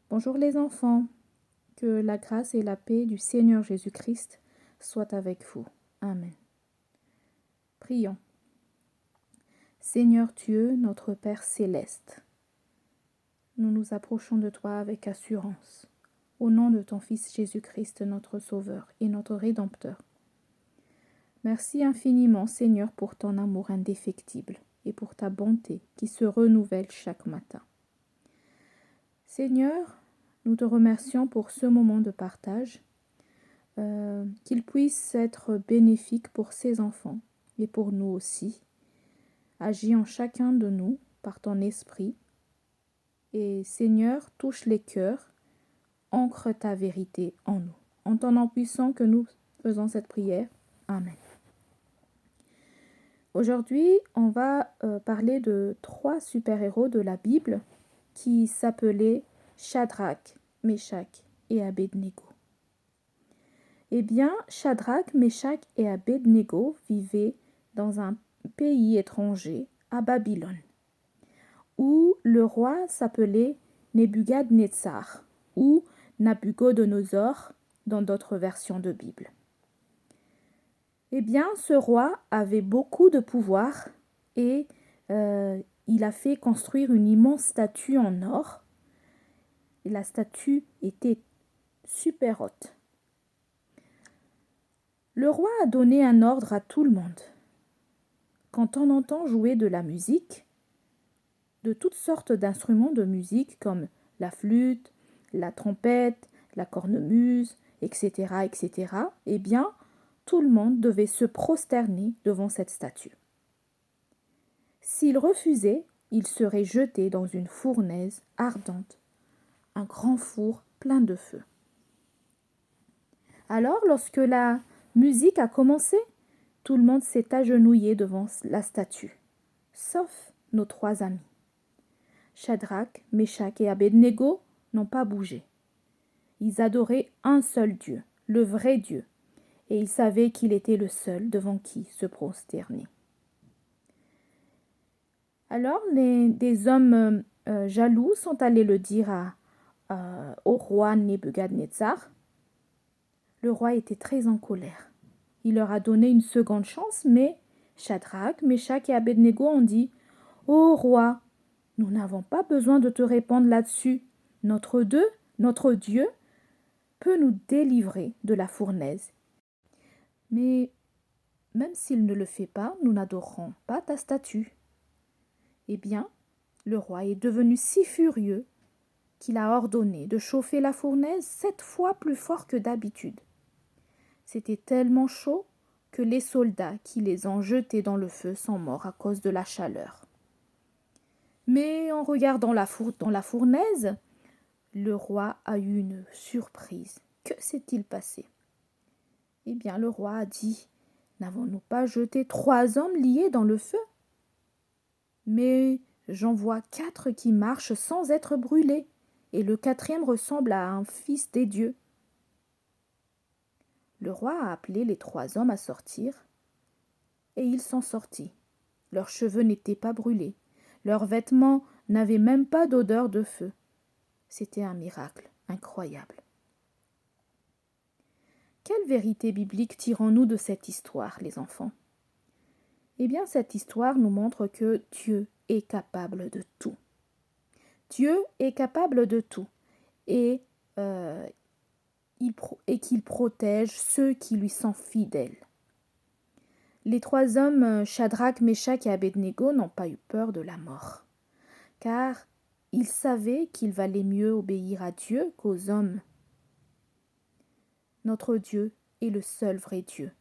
Bonjour les enfants, que la grâce et la paix du Seigneur Jésus-Christ soient avec vous. Amen. Prions. Seigneur Dieu, notre Père céleste, nous nous approchons de toi avec assurance, au nom de ton Fils Jésus-Christ, notre Sauveur et notre Rédempteur. Merci infiniment, Seigneur, pour ton amour indéfectible et pour ta bonté qui se renouvelle chaque matin. Seigneur, nous te remercions pour ce moment de partage, qu'il puisse être bénéfique pour ces enfants et pour nous aussi. Agis en chacun de nous par ton esprit et Seigneur, touche les cœurs, ancre ta vérité en nous. En ton nom puissant que nous faisons cette prière. Amen. Aujourd'hui, on va parler de 3 super-héros de la Bible qui s'appelaient Shadrach, Meshach et Abednego. Eh bien, Shadrach, Meshach et Abednego vivaient dans un pays étranger, à Babylone, où le roi s'appelait Nebuchadnezzar ou Nabucodonosor dans d'autres versions de Bible. Eh bien, ce roi avait beaucoup de pouvoir et il a fait construire une immense statue en or. Et la statue était super haute. Le roi a donné un ordre à tout le monde. Quand on entend jouer de la musique, de toutes sortes d'instruments de musique comme la flûte, la trompette, la cornemuse, etc., etc., eh bien, tout le monde devait se prosterner devant cette statue. S'il refusait, il serait jeté dans une fournaise ardente, un grand four plein de feu. Alors, lorsque la musique a commencé, tout le monde s'est agenouillé devant la statue, sauf nos 3 amis. Shadrach, Meshach et Abednego n'ont pas bougé. Ils adoraient un seul Dieu, le vrai Dieu, et ils savaient qu'il était le seul devant qui se prosterner. Alors, des hommes jaloux sont allés le dire au roi Nebuchadnezzar. Le roi était très en colère. Il leur a donné une seconde chance, mais Shadrach, Meshach et Abednego ont dit « Ô roi, nous n'avons pas besoin de te répondre là-dessus. Notre Dieu peut nous délivrer de la fournaise. Mais même s'il ne le fait pas, nous n'adorerons pas ta statue. » Eh bien, le roi est devenu si furieux qu'il a ordonné de chauffer la fournaise 7 fois plus fort que d'habitude. C'était tellement chaud que les soldats qui les ont jetés dans le feu sont morts à cause de la chaleur. Mais en regardant dans la fournaise, le roi a eu une surprise. Que s'est-il passé? Eh bien, le roi a dit « N'avons-nous pas jeté 3 hommes liés dans le feu? Mais j'en vois 4 qui marchent sans être brûlés, et le 4e ressemble à un fils des dieux. » Le roi a appelé les 3 hommes à sortir, et ils sont sortis. Leurs cheveux n'étaient pas brûlés, leurs vêtements n'avaient même pas d'odeur de feu. C'était un miracle incroyable. Quelle vérité biblique tirons-nous de cette histoire, les enfants? Eh bien, cette histoire nous montre que Dieu est capable de tout. Dieu est capable de tout et qu'il protège ceux qui lui sont fidèles. Les 3 hommes, Shadrach, Meshach et Abednego, n'ont pas eu peur de la mort, car ils savaient qu'il valait mieux obéir à Dieu qu'aux hommes. Notre Dieu est le seul vrai Dieu,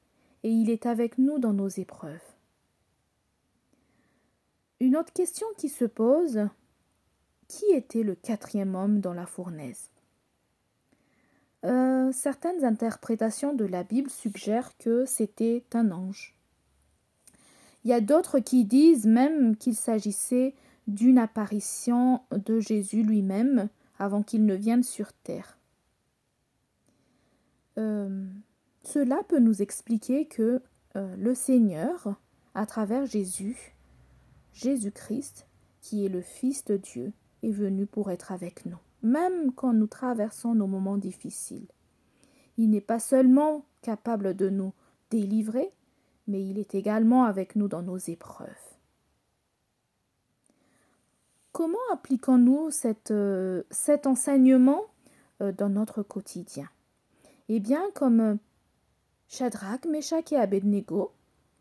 et il est avec nous dans nos épreuves. Une autre question qui se pose, qui était le 4e homme dans la fournaise? Certaines interprétations de la Bible suggèrent que c'était un ange. Il y a d'autres qui disent même qu'il s'agissait d'une apparition de Jésus lui-même avant qu'il ne vienne sur terre. Cela peut nous expliquer que le Seigneur, à travers Jésus-Christ, qui est le Fils de Dieu, est venu pour être avec nous. même quand nous traversons nos moments difficiles. Il n'est pas seulement capable de nous délivrer, mais il est également avec nous dans nos épreuves. Comment appliquons-nous cet enseignement dans notre quotidien? Eh bien, comme Shadrach, Meshach et Abednego,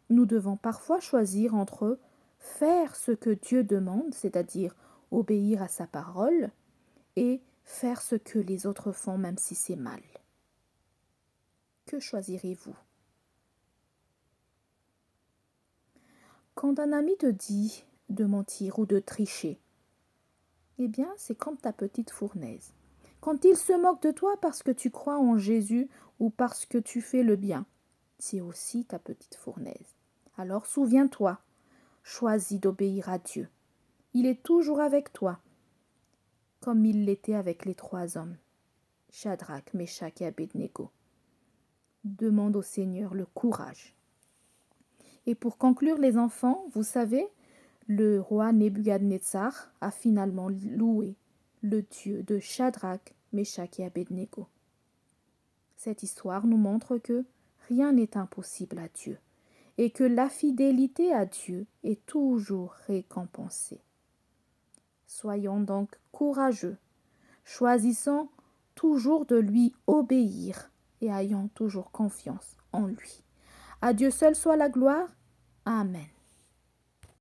nous devons parfois choisir entre faire ce que Dieu demande, c'est-à-dire obéir à sa parole, et faire ce que les autres font même si c'est mal. Que choisirez-vous? Quand un ami te dit de mentir ou de tricher, eh bien, c'est comme ta petite fournaise. Quand il se moque de toi parce que tu crois en Jésus ou parce que tu fais le bien, c'est aussi ta petite fournaise. Alors souviens-toi, choisis d'obéir à Dieu. Il est toujours avec toi, comme il l'était avec les 3 hommes, Shadrach, Meshach et Abednego. Demande au Seigneur le courage. Et pour conclure, les enfants, vous savez, le roi Nebuchadnezzar a finalement loué le Dieu de Shadrach, Meshach et Abednego. Cette histoire nous montre que rien n'est impossible à Dieu et que la fidélité à Dieu est toujours récompensée. Soyons donc courageux, choisissons toujours de lui obéir et ayons toujours confiance en lui. À Dieu seul soit la gloire. Amen.